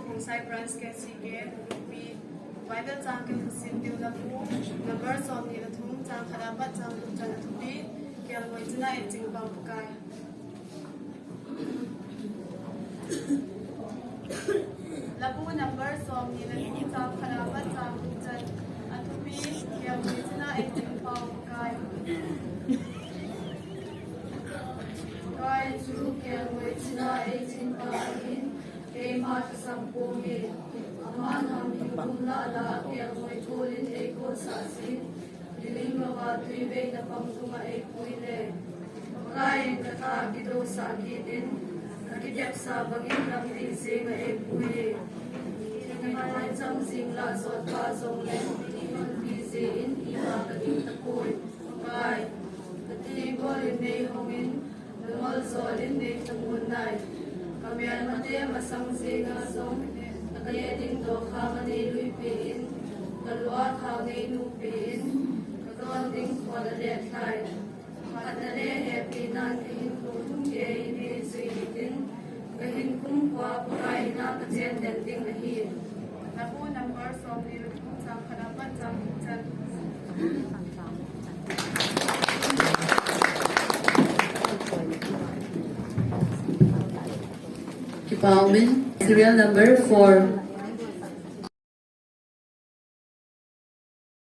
ของไซปรัสแกซีเกตปีไว้แต่จางกินสินดิวละทุ่งนับเบอร์ซอมนี่ละทุ่งจางคณะบัดจางลุจันทุบีเกี่ยวกับจะได้จริงบางปกายละผู้นับเบอร์ซอมนี่ละทุ่งจางคณะบัดจางลุจันทุบีเกี่ยวกับจะได้จริงบางปกายก้อยจูเกี่ยวกับจะได้จริงบางอินเกมาจะสัมปูมิอามันทำให้คุณละละเกี่ยวกับทุลินเอกสารสิดิลิงว่าตุยเวนับตุมาเอกปุยเล่กายกตากิโดสากิดินกิจับสาบังอินลำดิเซงเอกปุยเล่ที่มันจำสิ่งละสดพาทรงเล่ที่มันพิเศษอินอีมากติตะกุยกายกติบริเนหงอินเรื่องอลโซลินเนตมุนไนkami ang mati masang singasong nakayeding do kamani luipin kaluat hangin lupin katuan ding kwadalet tay katale happy nan kahin kung ini suitin kahin kung kwa puray na katsen denting ahin naku number song ni kung sang kanapan sang chan Bauman, serial number 4.